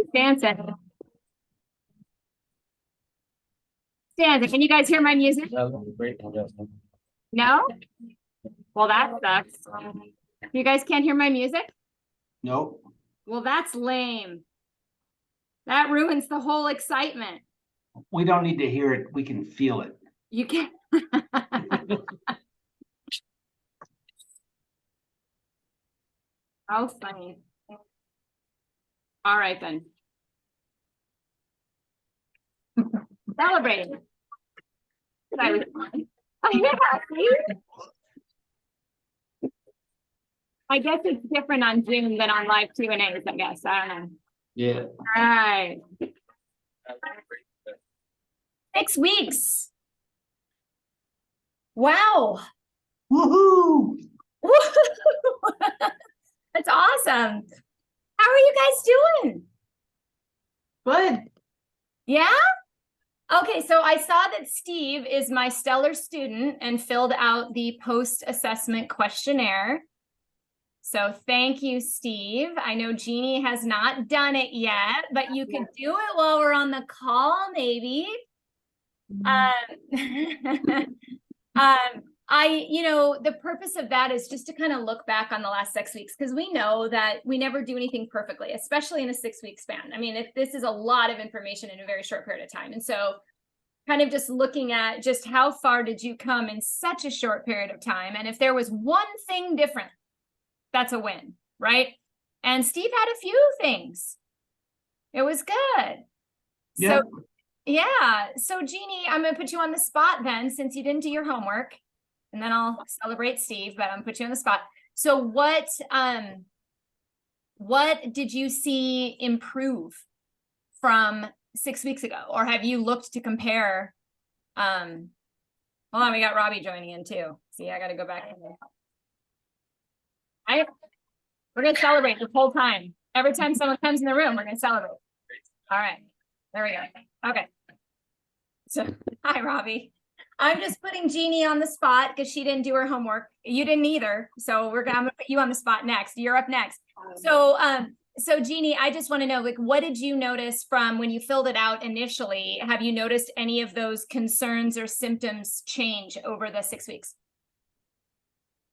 Stanza. Stanza, can you guys hear my music? No? Well, that sucks. You guys can't hear my music? Nope. Well, that's lame. That ruins the whole excitement. We don't need to hear it. We can feel it. You can. How funny. All right, then. Celebrating. I was fun. Oh, yeah, see? I guess it's different on Zoom than on live Q&As, I guess. I don't know. Yeah. All right. 6 weeks. Wow. Woohoo! That's awesome. How are you guys doing? Good. Yeah? Okay, so I saw that Steve is my stellar student and filled out the post-assessment questionnaire. So thank you, Steve. I know Jeannie has not done it yet, but you can do it while we're on the call, maybe. The purpose of that is just to kind of look back on the last 6 weeks, because we know that we never do anything perfectly, especially in a 6-week span. I mean, this is a lot of information in a very short period of time. And so kind of just looking at just how far did you come in such a short period of time. And if there was one thing different, that's a win, right? And Steve had a few things. It was good. Yeah. So yeah. So Jeannie, I'm going to put you on the spot then, since you didn't do your homework, and then I'll celebrate Steve, but I'm going to put you on the spot. So what did you see improve from 6 weeks ago? Or have you looked to compare? Hold on, we got Robbie joining in too. See, I got to go back. We're going to celebrate this whole time. Every time someone comes in the room, we're going to celebrate. All right. There we go. Okay. So, hi, Robbie. I'm just putting Jeannie on the spot because she didn't do her homework. You didn't either. So I'm gonna put you on the spot next. You're up next. So Jeannie, I just want to know, like, what did you notice from when you filled it out initially? Have you noticed any of those concerns or symptoms change over the 6 weeks?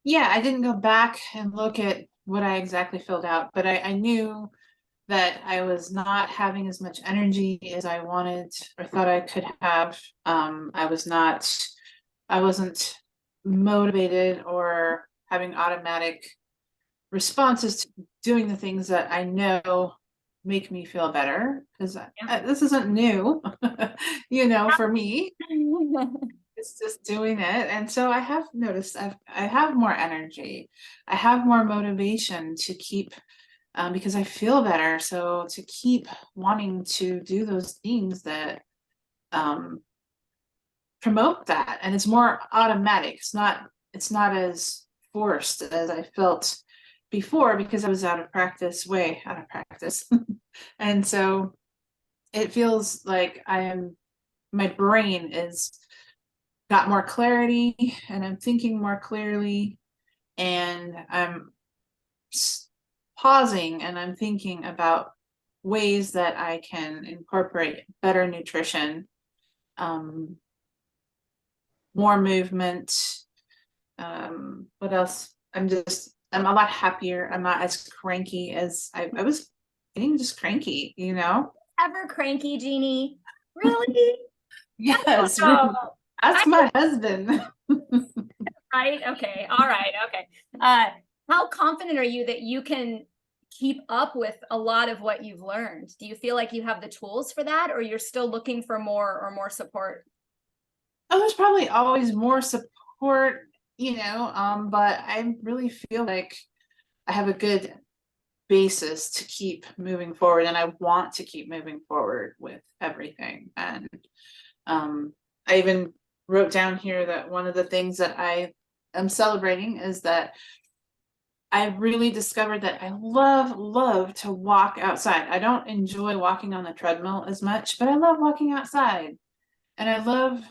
Yeah, I didn't go back and look at what I exactly filled out, but I knew that I was not having as much energy as I wanted or thought I could have. I wasn't motivated or having automatic responses to doing the things that I know make me feel better, because this isn't new, for me. It's just doing it. And so I have noticed I have more energy. I have more motivation to keep, because I feel better. So to keep wanting to do those things that promote that. And it's more automatic. It's not as forced as I felt before, because I was way out of practice. And so it feels like my brain is got more clarity, and I'm thinking more clearly, and I'm pausing and I'm thinking about ways that I can incorporate better nutrition, more movement. What else? I'm a lot happier. I'm not as cranky as I was getting, just cranky, Ever cranky, Jeannie? Really? Yes. Oh. Ask my husband. Right? Okay. All right. Okay. How confident are you that you can keep up with a lot of what you've learned? Do you feel like you have the tools for that, or you're still looking for more support? Oh, there's probably always more support, but I really feel like I have a good basis to keep moving forward, and I want to keep moving forward with everything. And I even wrote down here that one of the things that I am celebrating is that I really discovered that I love to walk outside. I don't enjoy walking on the treadmill as much, but I love walking outside. And I love,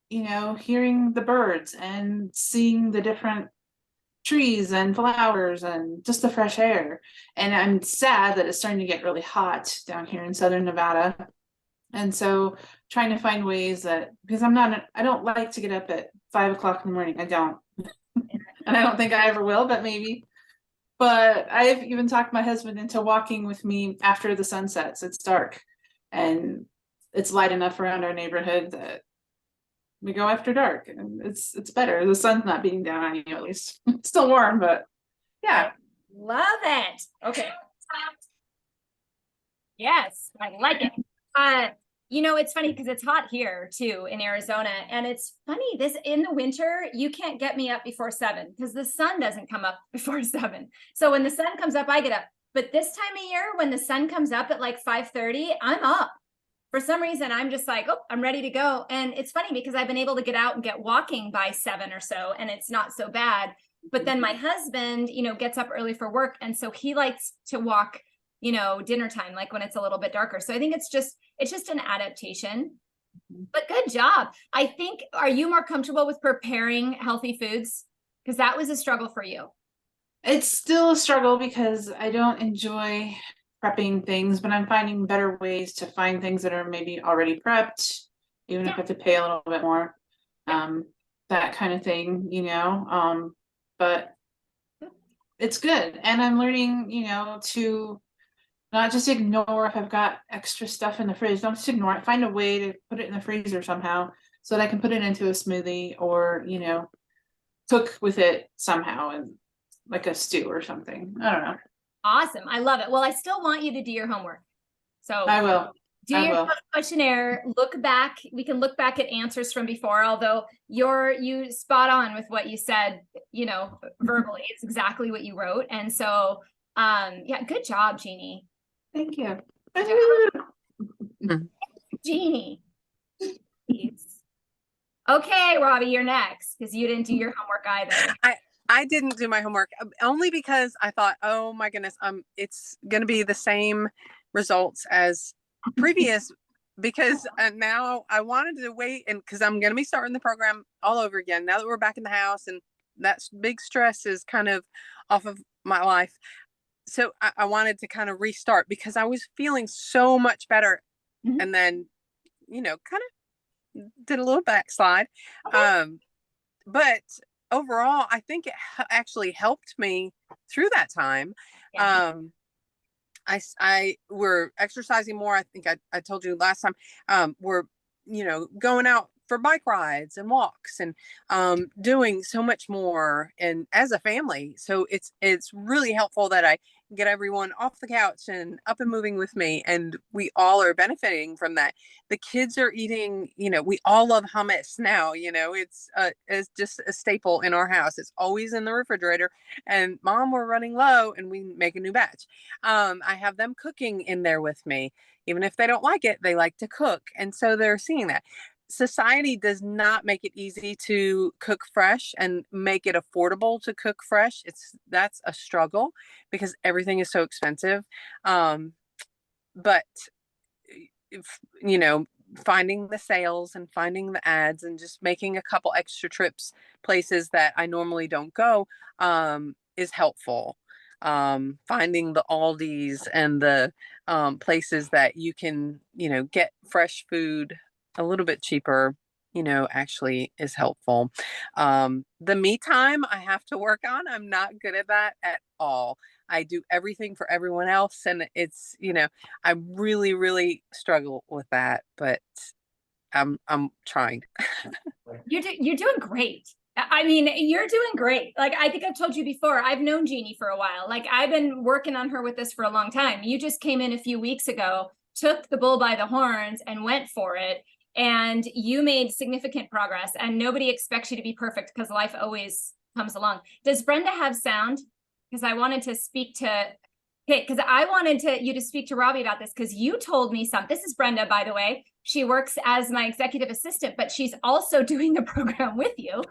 hearing the birds and seeing the different trees and flowers and just the fresh air. And I'm sad that it's starting to get really hot down here in Southern Nevada. And so trying to find ways that, because I don't like to get up at 5 o'clock in the morning. I don't. And I don't think I ever will, but maybe. But I've even talked my husband into walking with me after the sun sets. It's dark and it's light enough around our neighborhood that we go after dark, and it's better. The sun's not beating down on you, at least. It's still warm, but yeah. Love it. Okay. Yes, I like it. It's funny because it's hot here too in Arizona. And it's funny, this in the winter, you can't get me up before 7 because the sun doesn't come up before 7. So when the sun comes up, I get up. But this time of year, when the sun comes up at like 5:30, I'm up. For some reason, I'm just like, oh, I'm ready to go. And it's funny because I've been able to get out and get walking by 7 or so, and it's not so bad. But then my husband, gets up early for work. And so he likes to walk, dinner time, like when it's a little bit darker. So I think it's just an adaptation. But good job. I think, are you more comfortable with preparing healthy foods? Because that was a struggle for you. It's still a struggle because I don't enjoy prepping things, but I'm finding better ways to find things that are maybe already prepped, even if I have to pay a little bit more, that kind of thing, but it's good. And I'm learning, to not just ignore if I've got extra stuff in the fridge. Don't just ignore it. Find a way to put it in the freezer somehow so that I can put it into a smoothie or, cook with it somehow and like a stew or something. I don't know. Awesome. I love it. Well, I still want you to do your homework. So I will. Do your questionnaire, look back. We can look back at answers from before, although you spot on with what you said, verbally. It's exactly what you wrote. And so, good job, Jeannie. Thank you. Jeannie. Please. Okay, Robbie, you're next because you didn't do your homework either. I didn't do my homework only because I thought, oh my goodness, it's going to be the same results as previous because now I wanted to wait and because I'm going to be starting the program all over again now that we're back in the house and that big stress is kind of off of my life. So I wanted to kind of restart because I was feeling so much better and then, kind of did a little backslide. Okay. But overall, I think it actually helped me through that time. Yeah. We're exercising more. I think I told you last time, we're, going out for bike rides and walks and, doing so much more and as a family. So it's really helpful that I get everyone off the couch and up and moving with me. And we all are benefiting from that. The kids are eating, we all love hummus now, it's just a staple in our house. It's always in the refrigerator and Mom, we're running low and we make a new batch. I have them cooking in there with me. Even if they don't like it, they like to cook. And so they're seeing that. Society does not make it easy to cook fresh and make it affordable to cook fresh. That's a struggle because everything is so expensive. But finding the sales and finding the ads and just making a couple extra trips places that I normally don't go is helpful. Finding the Aldis and the places that you can, get fresh food a little bit cheaper, actually is helpful. The me time I have to work on. I'm not good at that at all. I do everything for everyone else. And it's, I really, really struggle with that, but I'm trying. You're doing great. I mean, you're doing great. Like, I think I've told you before, I've known Jeannie for a while. Like, I've been working on her with this for a long time. You just came in a few weeks ago, took the bull by the horns and went for it. And you made significant progress and nobody expects you to be perfect because life always comes along. Does Brenda have sound? Because I wanted to speak to, because I wanted you to speak to Robbie about this because you told me something. This is Brenda, by the way. She works as my executive assistant, but she's also doing the program with you.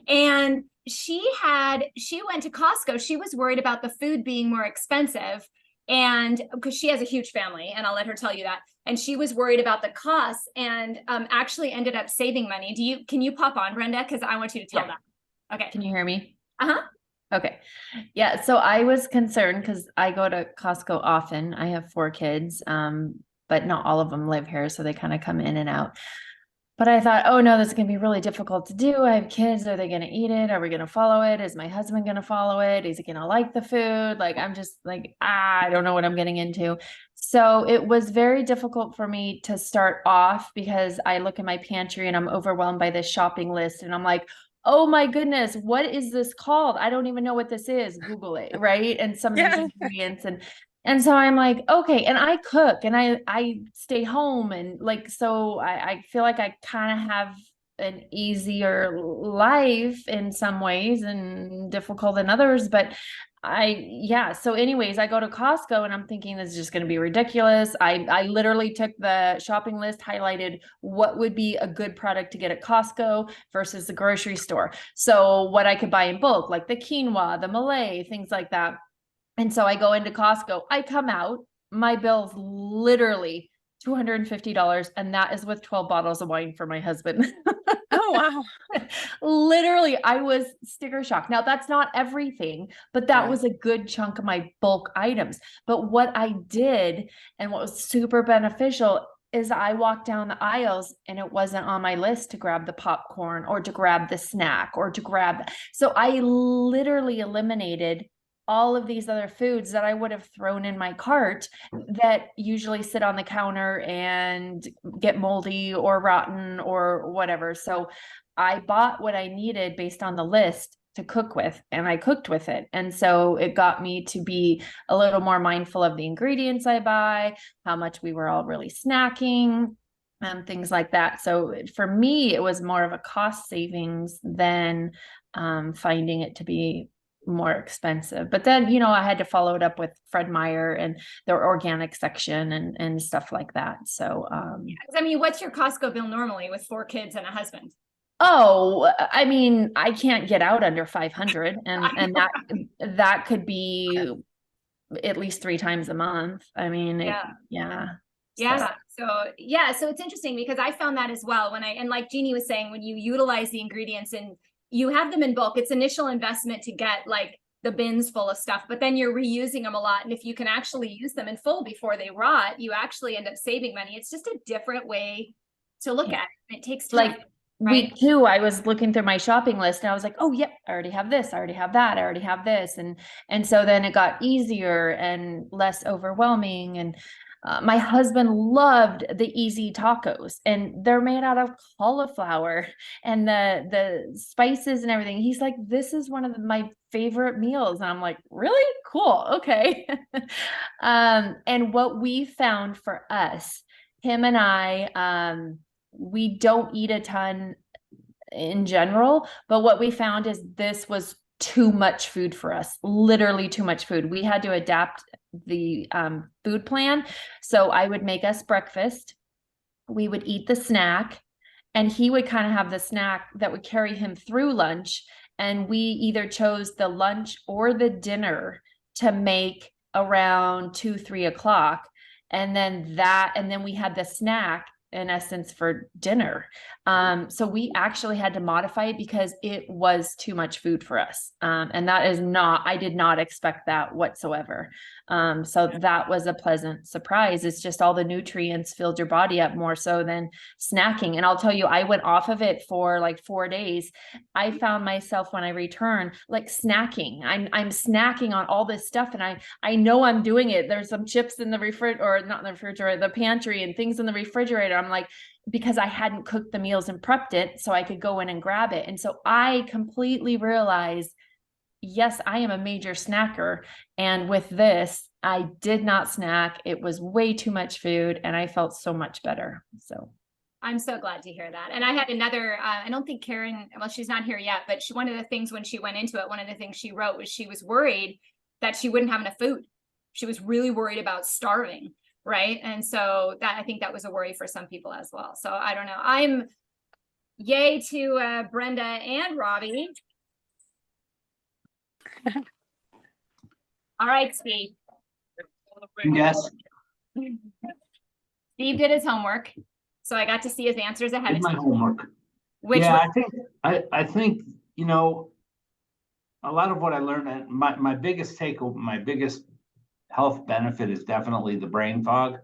And she went to Costco. She was worried about the food being more expensive. And because she has a huge family, and I'll let her tell you that. And she was worried about the costs and actually ended up saving money. Can you pop on, Brenda? Because I want you to tell that. Okay. Can you hear me? Uh-huh. Okay. Yeah. So I was concerned because I go to Costco often. I have 4 kids, but not all of them live here. So they kind of come in and out. But I thought, oh no, this is going to be really difficult to do. I have kids. Are they going to eat it? Are we going to follow it? Is my husband going to follow it? Is he going to like the food? Like, I'm just like, I don't know what I'm getting into. So it was very difficult for me to start off because I look in my pantry and I'm overwhelmed by this shopping list. And I'm like, oh my goodness, what is this called? I don't even know what this is. Google it, right? And some of these Yeah. ingredients and so I'm like, okay, and I cook and I stay home and like so I feel like I kind of have an easier life in some ways and difficult in others, but so anyways, I go to Costco and I'm thinking this is just going to be ridiculous. I literally took the shopping list, highlighted what would be a good product to get at Costco versus the grocery store. So what I could buy in bulk, like the quinoa, the Malay, things like that. And so I go into Costco, I come out, my bill's literally $250, and that is with 12 bottles of wine for my husband. Oh, wow. Literally, I was sticker shock. Now, that's not everything, but that Right. was a good chunk of my bulk items. But what I did and what was super beneficial is I walked down the aisles and it wasn't on my list to grab the popcorn or to grab the snack or to grab. So I literally eliminated all of these other foods that I would have thrown in my cart that usually sit on the counter and get moldy or rotten or whatever. So I bought what I needed based on the list to cook with, and I cooked with it. And so it got me to be a little more mindful of the ingredients I buy, how much we were all really snacking, things like that. So for me, it was more of a cost savings than finding it to be more expensive. But then, I had to follow it up with Fred Meyer and their organic section and stuff like that. So, I mean, what's your Costco bill normally with 4 kids and a husband? oh, I mean, I can't get out under 500 and that could be at least 3 times a month. I mean, yeah. So it's interesting because I found that as well and like Jeannie was saying, when you utilize the ingredients and you have them in bulk, it's initial investment to get like the bins full of stuff, but then you're reusing them a lot. And if you can actually use them in full before they rot, you actually end up saving money. It's just a different way to look at it. It takes time. Like week 2, I was looking through my shopping list and I was like, oh, yep, I already have this. I already have that. I already have this. And so then it got easier and less overwhelming. And my husband loved the easy tacos, and they're made out of cauliflower and the spices and everything. He's like, this is one of my favorite meals. And I'm like, really? Cool. Okay. And what we found for us, him and I, we don't eat a ton in general, but what we found is this was too much food for us, literally too much food. We had to adapt the food plan. So I would make us breakfast, we would eat the snack, and he would kind of have the snack that would carry him through lunch. And we either chose the lunch or the dinner to make around 2-3 o'clock. And then we had the snack in essence for dinner. So we actually had to modify it because it was too much food for us. And I did not expect that whatsoever. So that was a pleasant surprise. It's just all the nutrients filled your body up more so than snacking. And I'll tell you, I went off of it for like 4 days. I found myself when I returned, like snacking. I'm snacking on all this stuff, and I know I'm doing it. There's some chips in the the pantry and things in the refrigerator. I'm like, because I hadn't cooked the meals and prepped it so I could go in and grab it. And so I completely realized, yes, I am a major snacker. And with this, I did not snack. It was way too much food and I felt so much better. So I'm so glad to hear that. And I had another, I don't think Karen, well, she's not here yet, but one of the things when she went into it, one of the things she wrote was she was worried that she wouldn't have enough food. She was really worried about starving. Right. And so I think that was a worry for some people as well. So I don't know. I'm yay to Brenda and Robbie. All right, Steve. Yes, Steve did his homework. So I got to see his answers ahead did of my time. homework. Which Yeah, I think, a lot of what I learned, and my biggest my biggest health benefit is definitely the brain fog.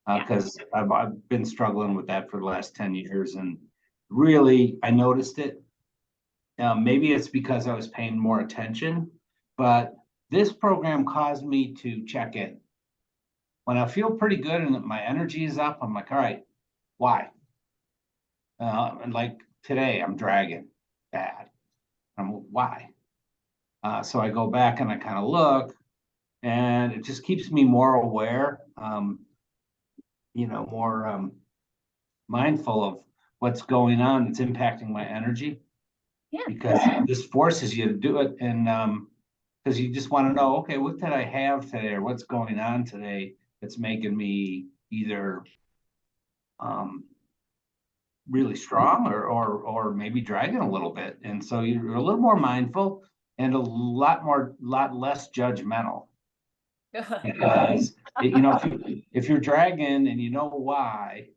Because I've been struggling with that for the last 10 years, and really I noticed it. Maybe it's because I was paying more attention, but this program caused me to check in. When I feel pretty good and my energy is up, I'm like, all right, why? And like today, I'm dragging bad. Why? So I go back and I kind of look, and it just keeps me more aware, more mindful of what's going on that's impacting my energy. Yeah. Because this forces you to do it, and because you just want to know, okay, what did I have today, or what's going on today that's making me either really strong or maybe dragging a little bit. And so you're a little more mindful and a lot less judgmental. Because if you're dragging and you know why,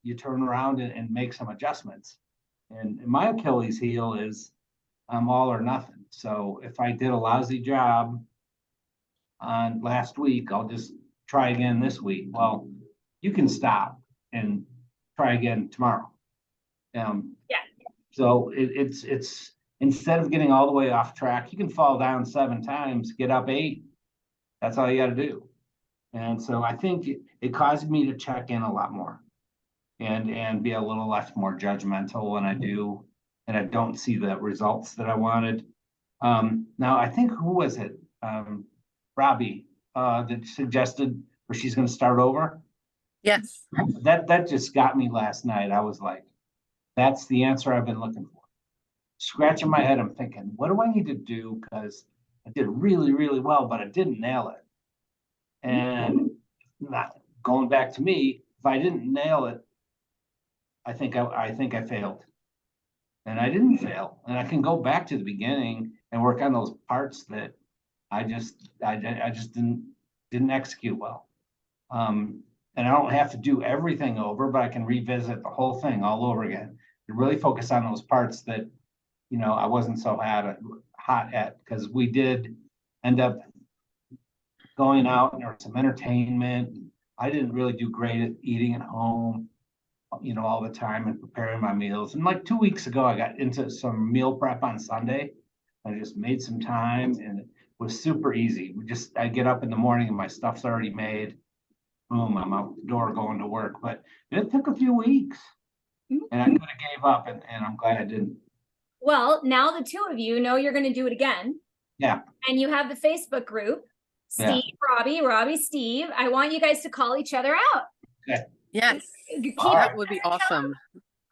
you turn around and make some adjustments. And my Achilles heel is all or nothing. So if I did a lousy job on last week, I'll just try again this week. Well, you can stop and try again tomorrow. So it's instead of getting all the way off track, you can fall down 7 times, get up 8. That's all you got to do. And so I think it caused me to check in a lot more and be a little less more judgmental when I do, and I don't see the results that I wanted. Now I think, who was it? Robbie, that suggested where she's going to start over. Yes. That just got me last night. I was like, that's the answer I've been looking for. Scratching my head, I'm thinking, what do I need to do? Because I did really, really well, but I didn't nail it. And not going back to me, if I didn't nail it, I think I failed. And I didn't fail. And I can go back to the beginning and work on those parts that I just didn't execute well. And I don't have to do everything over, but I can revisit the whole thing all over again. And really focus on those parts that, I wasn't so hot at, because we did end up going out and there was some entertainment. I didn't really do great at eating at home, all the time and preparing my meals. And like 2 weeks ago, I got into some meal prep on Sunday. I just made some time and it was super easy. I get up in the morning and my stuff's already made. Boom, I'm out the door going to work. But it took a few weeks and I could have gave up, and I'm glad I didn't. Well, now the two of you know you're going to do it again. Yeah. And you have the Facebook group, Steve, Yeah. Robbie, Steve. I want you guys to call each other out. Okay. Yes. Keep That would be awesome.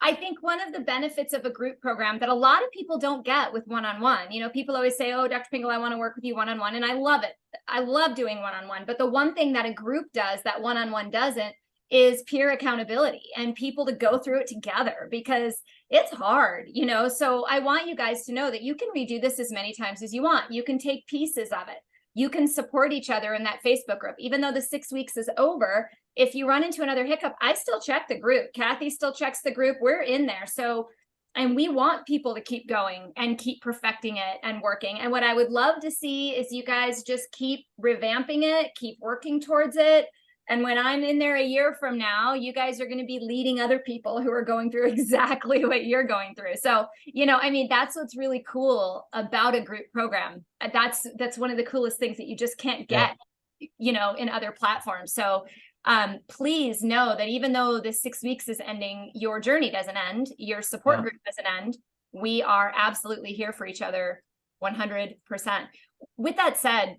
I think one of the benefits of a group program that a lot of people don't get with one-on-one, people always say, oh, Dr. Pingle, I want to work with you one-on-one. And I love it. I love doing one-on-one. But the one thing that a group does that one-on-one doesn't is peer accountability and people to go through it together, because it's hard, So I want you guys to know that you can redo this as many times as you want. You can take pieces of it. You can support each other in that Facebook group. Even though the 6 weeks is over, if you run into another hiccup, I still check the group. Kathy still checks the group. We're in there. So, and we want people to keep going and keep perfecting it and working. And what I would love to see is you guys just keep revamping it, keep working towards it. And when I'm in there a year from now, you guys are going to be leading other people who are going through exactly what you're going through. So, that's what's really cool about a group program. That's one of the coolest things that you just can't get, in other platforms. So please know that even though this 6 weeks is ending, your journey doesn't end, your support group doesn't end. We are absolutely here for each other 100%. With that said,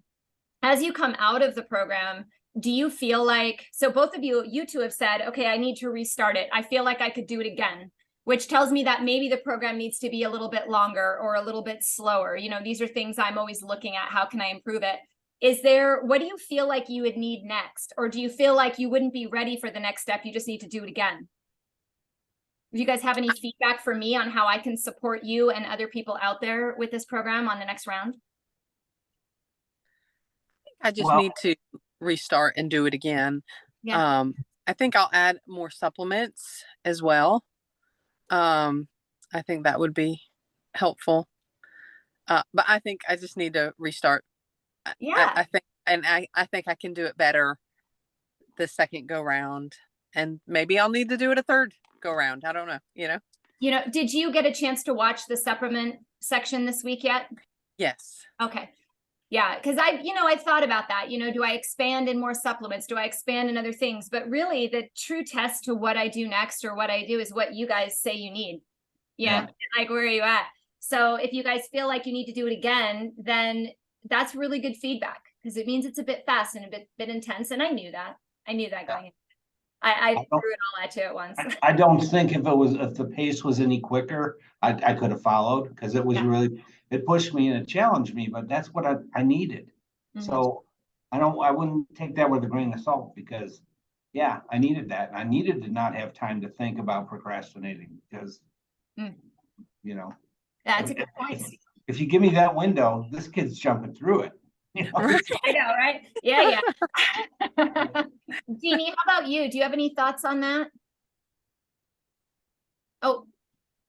as you come out of the program, do you feel like, so both of you two have said, okay, I need to restart it. I feel like I could do it again, which tells me that maybe the program needs to be a little bit longer or a little bit slower. These are things I'm always looking at. How can I improve it? What do you feel like you would need next? Or do you feel like you wouldn't be ready for the next step? You just need to do it again. Do you guys have any feedback for me on how I can support you and other people out there with this program on the next round? I just need to restart and do it again. Yeah. I think I'll add more supplements as well. I think that would be helpful. But I think I just need to restart. Yeah. I think, and I think I can do it better the second go round, and maybe I'll need to do it a third go round. I don't know, Did you get a chance to watch the supplement section this week yet? Yes. Okay. Yeah, because I've thought about that. Do I expand in more supplements? Do I expand in other things? But really, the true test to what I do next or what I do is what you guys say you need. Yeah. Like, where are you at? So if you guys feel like you need to do it again, then that's really good feedback, because it means it's a bit fast and a bit intense. And I knew that. going in. I don't- threw it all at you at once. I don't think if the pace was any quicker, I could have followed, because it was Yeah. really, it pushed me and it challenged me, but that's what I needed. Mhm. So I wouldn't take that with a grain of salt, because yeah, I needed that. I needed to not have time to think about procrastinating, because Mm. you know, That's a good point. if you give me that window, this kid's jumping through it. Right. I know, right? Yeah. Jeannie, how about you? Do you have any thoughts on that? Oh,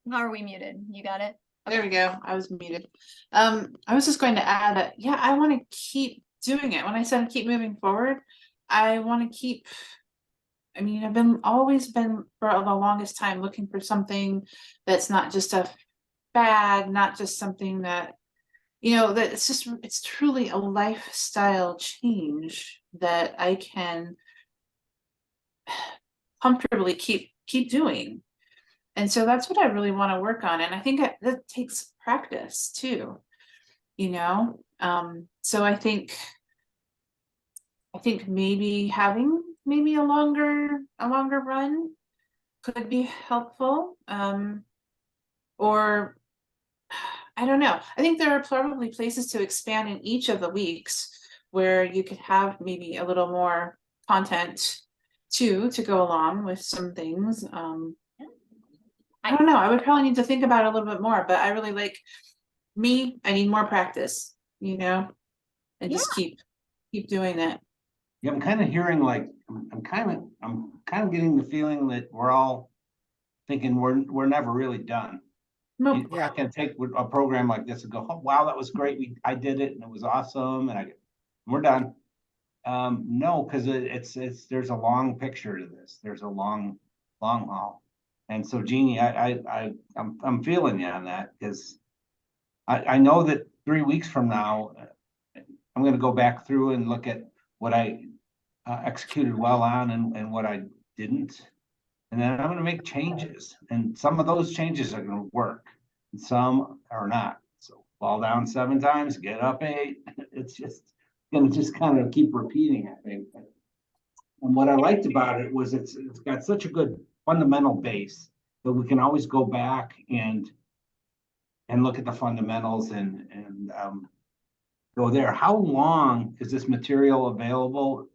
how are we muted? You got it? There we go. I was muted. I was just going to add that, yeah, I want to keep doing it. When I said keep moving forward, I want to keep, I've always been for the longest time looking for something that's not just a fad, not just something that, that it's truly a lifestyle change that I can comfortably keep doing. And so that's what I really want to work on. And I think that takes practice too, so I think maybe having a longer run could be helpful. Or I don't know. I think there are probably places to expand in each of the weeks where you could have maybe a little more content to go along with some things. I don't know. I would probably need to think about it a little bit more, but I really I need more practice, and just keep doing that. Yeah, I'm kind of hearing I'm kind of getting the feeling that we're all thinking we're never really done. Nope. I can take a program like this and go, oh, wow, that was great. I did it and it was awesome. And we're done. No, because there's a long picture to this. There's a long haul. And so Jeannie, I'm feeling you on that, because I know that 3 weeks from now, I'm going to go back through and look at what I executed well on and what I didn't. And then I'm going to make changes, and some of those changes are going to work and some are not. So fall down 7 times, get up 8. It's just going to kind of keep repeating, I think. And what I liked about it was it's got such a good fundamental base that we can always go back and look at the fundamentals and go there. How long is this material available?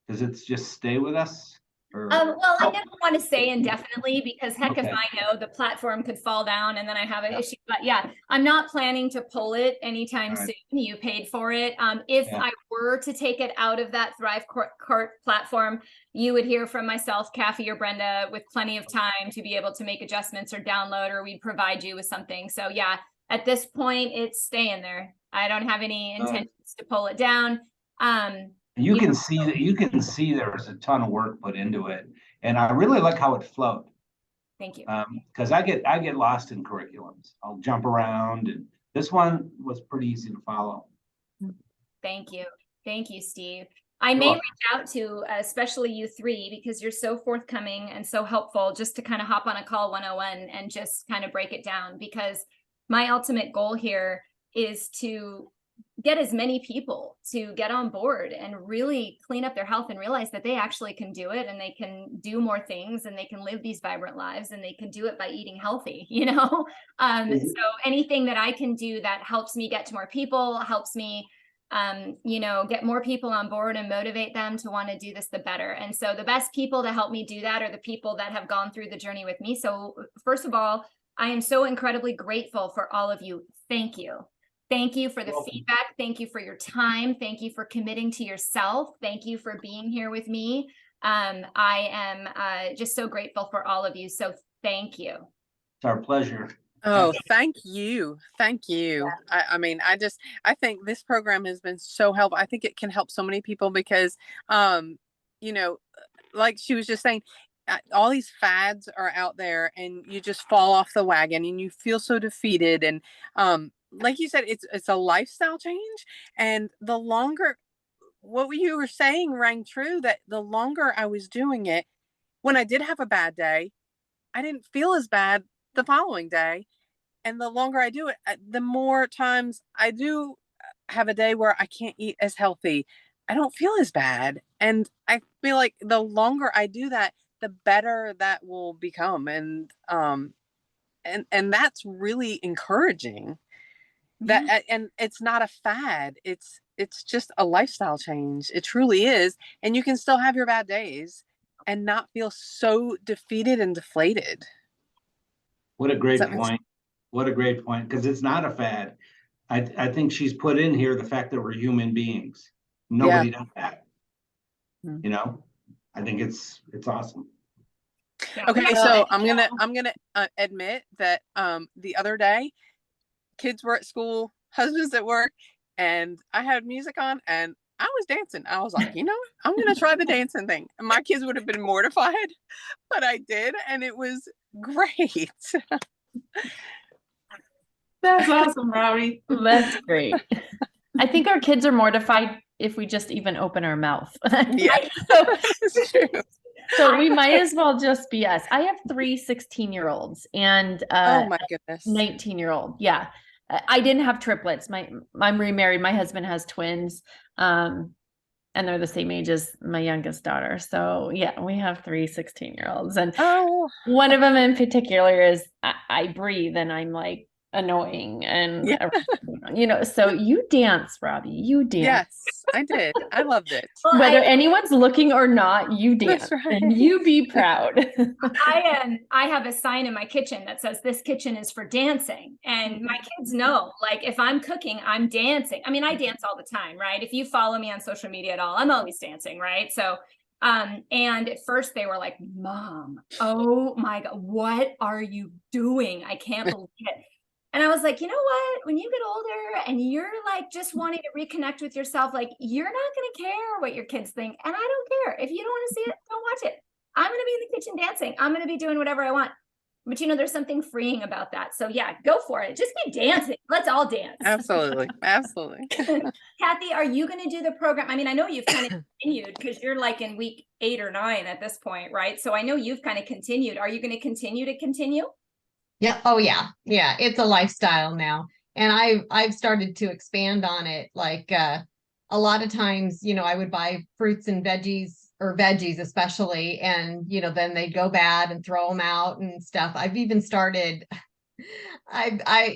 Does it just stay with us? Well, I never want to say indefinitely, because heck, if Okay. I know the platform could fall down and then I have an issue, but yeah, I'm not planning to pull it anytime All right. soon. You paid for it. If Yeah. I were to take it out of that Thrive Cart platform, you would hear from myself, Kathy, or Brenda, with plenty of time to be able to make adjustments or download, or we'd provide you with something. So yeah, at this point, it's staying there. I don't have any intentions to pull it down. You can see there was a ton of work put into it, and I really like how it flowed. Thank you. Because I get lost in curriculums. I'll jump around, and this one was pretty easy to follow. Thank you, Steve. I may reach out to especially you 3, because you're so forthcoming and so helpful, just to kind of hop on a call 101 and just kind of break it down, because my ultimate goal here is to get as many people to get on board and really clean up their health and realize that they actually can do it, and they can do more things, and they can live these vibrant lives, and they can do it by eating healthy, So anything that I can do that helps me get to more people, helps me get more people on board and motivate them to want to do this, the better. And so the best people to help me do that are the people that have gone through the journey with me. So first of all, I am so incredibly grateful for all of you. Thank you. Thank you for the feedback. Thank you for your time. Thank you for committing to yourself. Thank you for being here with me. I am just so grateful for all of you. So thank you. It's our pleasure. Oh, thank you. Thank you. I mean, I think this program has been so helpful. I think it can help so many people because, you know, like she was just saying, all these fads are out there and you just fall off the wagon and you feel so defeated. And, like you said, it's a lifestyle change. And the longer, what you were saying rang true, that the longer I was doing it, when I did have a bad day, I didn't feel as bad the following day. And the longer I do it, the more times I do have a day where I can't eat as healthy, I don't feel as bad. And I feel like the longer I do that, the better that will become. And that's really encouraging. That and it's not a fad. It's just a lifestyle change. It truly is. And you can still have your bad days and not feel so defeated and deflated. What a Does great that make sense? point. What a great point, because it's not a fad. I think she's put in here the fact that we're human beings. Nobody does that. Mm. You know, I think it's awesome. Yeah. Okay, Yeah. so I'm gonna admit that the other day, kids were at school, husband's at work, and I had music on and I was dancing. I was like, you know what? I'm gonna try the dancing thing. And my kids would have been mortified, but I did, and it was great. That's awesome, Robbie. That's great. I think our kids are mortified if we just even open our mouth. Yeah, So, it's true. so we might as well just be us. I have three 16-year-olds and Oh my goodness. 19-year-old. Yeah. I didn't have triplets. I'm remarried. My husband has twins. And they're the same age as my youngest daughter. So yeah, we have three 16-year-olds. And Oh, one of them in particular is I breathe and I'm like annoying and yeah. you know, so you dance, Robbie, you dance. Yes, I did. I loved it. Well, Whether anyone's looking or not, you dance That's right. and you be proud. I have a sign in my kitchen that says this kitchen is for dancing. And my kids know, like if I'm cooking, I'm dancing. I mean, I dance all the time, right? If you follow me on social media at all, I'm always dancing, right? So and at first they were like, Mom, oh my God, what are you doing? I can't believe it. And I was like, you know what? When you get older and you're like just wanting to reconnect with yourself, like you're not going to care what your kids think. And I don't care. If you don't want to see it, don't watch it. I'm going to be in the kitchen dancing. I'm going to be doing whatever I want. But you know, there's something freeing about that. So yeah, go for it. Just keep dancing. Let's all dance. Absolutely. Absolutely. Kathy, are you going to do the program? I mean, I know you've kind of continued because you're like in week 8 or 9 at this point, right? So I know you've kind of continued. Are you going to continue? Yeah. Oh yeah. Yeah. It's a lifestyle now. And I've started to expand on it. Like a lot of times, you know, I would buy fruits and veggies or veggies especially, and you know, then they'd go bad and throw them out and stuff. I've even started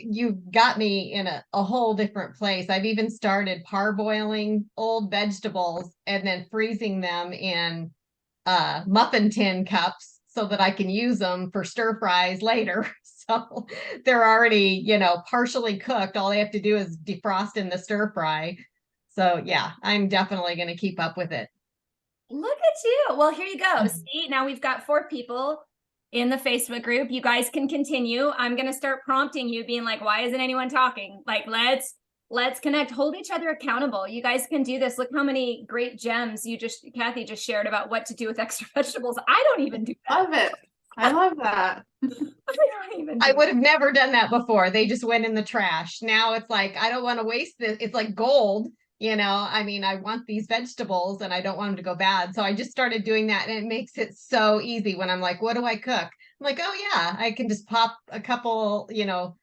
you got me in a whole different place. I've even started parboiling old vegetables and then freezing them in muffin tin cups so that I can use them for stir fries later. So they're already, you know, partially cooked. All I have to do is defrost in the stir fry. So yeah, I'm definitely going to keep up with it. Look at you. Well, here you go. See, now we've got 4 people in the Facebook group. You guys can continue. I'm going to start prompting you, being like, why isn't anyone talking? Like, let's connect, hold each other accountable. You guys can do this. Look how many great gems Kathy just shared about what to do with extra vegetables. I don't even do that. Love it. I love that. I would have never done that before. They just went in the trash. Now it's like, I don't want to waste this. It's like gold, you know. I mean, I want these vegetables and I don't want them to go bad. So I just started doing that, and it makes it so easy when I'm like, what do I cook? I'm like, oh yeah, I can just pop a couple, you know,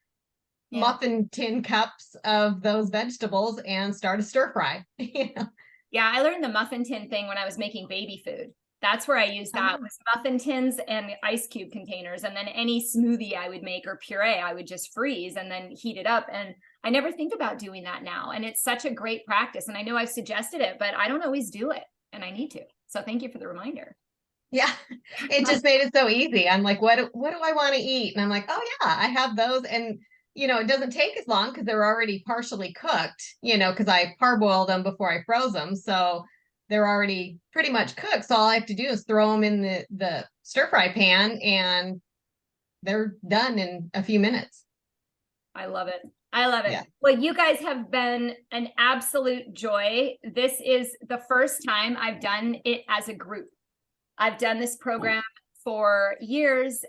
muffin tin cups of those vegetables and start a stir fry. You know? Yeah, I learned the muffin tin thing when I was making baby food. That's where I used that was muffin tins and ice cube containers. And then any smoothie I would make or puree, I would just freeze and then heat it up. And I never think about doing that now. And it's such a great practice. And I know I've suggested it, but I don't always do it. And I need to. So thank you for the reminder. Yeah, it just made it so easy. I'm like, what do I want to eat? And I'm like, oh yeah, I have those. And you know, it doesn't take as long because they're already partially cooked, you know, because I parboiled them before I froze them. So they're already pretty much cooked. So all I have to do is throw them in the stir fry pan and they're done in a few minutes. I love it. I love it. Yeah. Well, you guys have been an absolute joy. This is the first time I've done it as a group. I've done this program for years,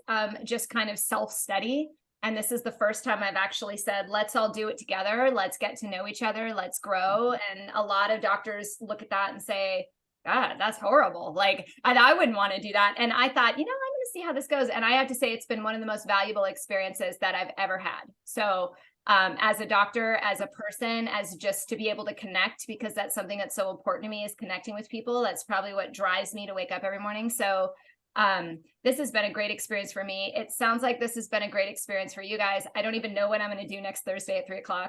just kind of self-study. And this is the first time I've actually said, let's all do it together. Let's get to know each other. Let's grow. And a lot of doctors look at that and say, God, that's horrible. Like, I wouldn't want to do that. And I thought, I'm going to see how this goes. And I have to say, it's been one of the most valuable experiences that I've ever had. So as a doctor, as a person, as just to be able to connect, because that's something that's so important to me, is connecting with people. That's probably what drives me to wake up every morning. So this has been a great experience for me. It sounds like this has been a great experience for you guys. I don't even know what I'm going to do next Thursday at 3:00.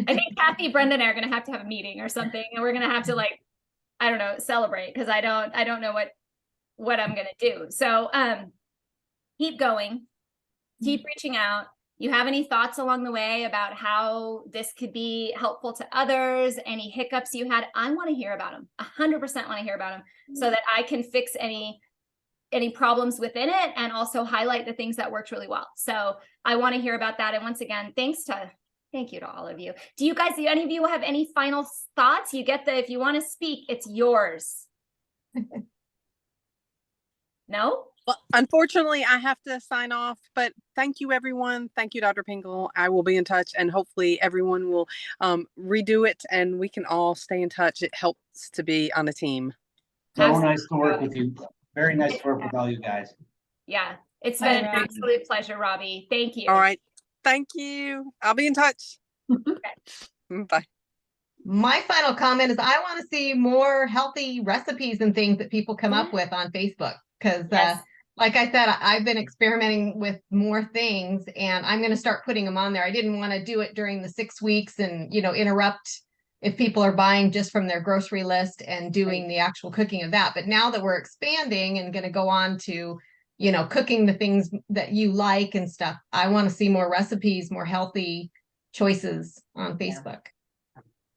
I think Kathy, Brenda, and I are going to have a meeting or something, and we're going to have to, like, I don't know, celebrate, because I don't know what I'm going to do. So keep going, keep reaching out. You have any thoughts along the way about how this could be helpful to others? Any hiccups you had? I want to hear about them. 100% want to hear about them, so that I can fix any problems within it, and also highlight the things that worked really well. So I want to hear about that. And once again, thank you to all of you. Do any of you have any final thoughts? You get if you want to speak, it's yours. No? Well, unfortunately, I have to sign off, but thank you, everyone. Thank you, Dr. Pingle. I will be in touch, and hopefully everyone will redo it, and we can all stay in touch. It helps to be on a team. So nice to work with you. Very nice to work with all you guys. Yeah, it's been an absolute pleasure, Robbie. Thank you. All right. Thank you. I'll be in touch. Bye. My final comment is I want to see more healthy recipes and things that people come up with on Facebook. Because Yes. like I said, I've been experimenting with more things, and I'm going to start putting them on there. I didn't want to do it during the 6 weeks and, interrupt if people are buying just from their grocery list and doing the actual cooking of that. But now that we're expanding and going to go on to, cooking the things that you like and stuff, I want to see more recipes, more healthy choices on Facebook.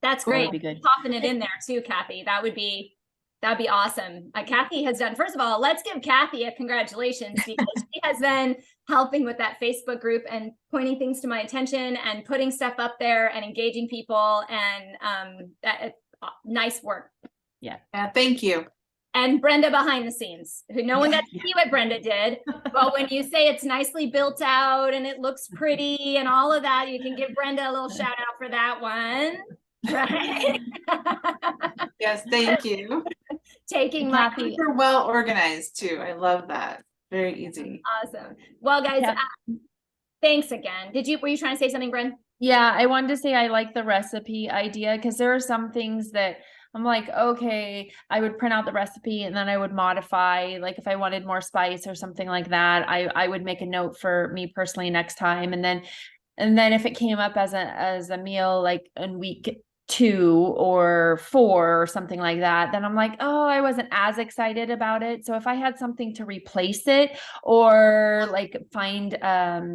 That's That would great. be good. Popping it in there too, Kathy. That'd be awesome. Kathy has done, first of all, let's give Kathy a congratulations, because she has been helping with that Facebook group and pointing things to my attention and putting stuff up there and engaging people, and nice work. Yeah, thank you. And Brenda behind the scenes, who no one got to see what Brenda did. But when you say it's nicely built out and it looks pretty and all of that, you can give Brenda a little shout out for that one. Right? Yes, thank you. Taking my Super well organized too. I love that. Very easy. awesome. Well, guys, Yeah. Thanks again. Were you trying to say something, Brenda? Yeah, I wanted to say I like the recipe idea, because there are some things that I'm like, okay, I would print out the recipe and then I would modify, like if I wanted more spice or something like that, I would make a note for me personally next time. And then if it came up as a meal, like in week 2 or 4 or something like that, then I'm like, oh, I wasn't as excited about it. So if I had something to replace it, or like find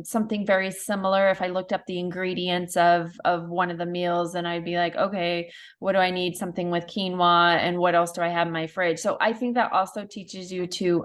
something very similar, if I looked up the ingredients of one of the meals, and I'd be like, okay, what do I need? Something with quinoa, and what else do I have in my fridge? So I think that also teaches you to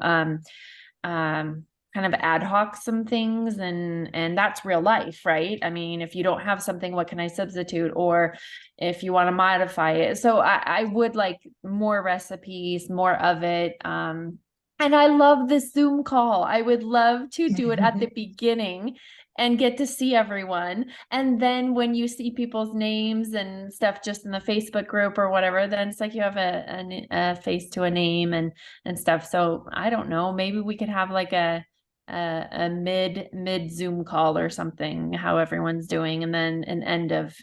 kind of ad hoc some things, and that's real life, right? I mean, if you don't have something, what can I substitute? Or if you want to modify it. So I would like more recipes, more of it. And I love this Zoom call. I would love to do it at the beginning and get to see everyone. And then when you see people's names and stuff just in the Facebook group or whatever, then it's like you have a face to a name and stuff. So I don't know, maybe we could have like a mid Zoom call or something, how everyone's doing, and then an end of,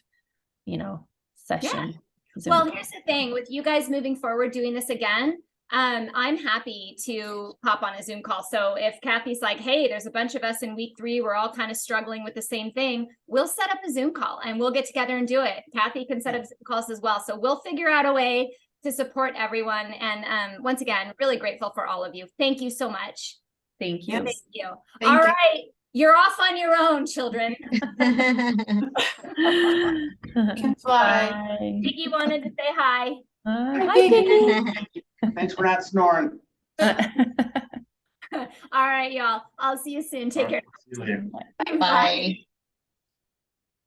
session. Zoom Well, call. here's the thing with you guys moving forward, doing this again. I'm happy to hop on a Zoom call. So if Kathy's like, hey, there's a bunch of us in week 3, we're all kind of struggling with the same thing, we'll set up a Zoom call and we'll get together and do it. Kathy can set up Zoom calls as well. So we'll figure out a way to support everyone. And once again, really grateful for all of you. Thank you so much. Thank you. Thank you. Thank All you. right. You're off on your own, children. Can fly. Bye. Piggy wanted to say hi. Hi, Piggy. Piggy. Thanks for not snoring. All right, y'all. I'll see you soon. Take care. See you later. Bye.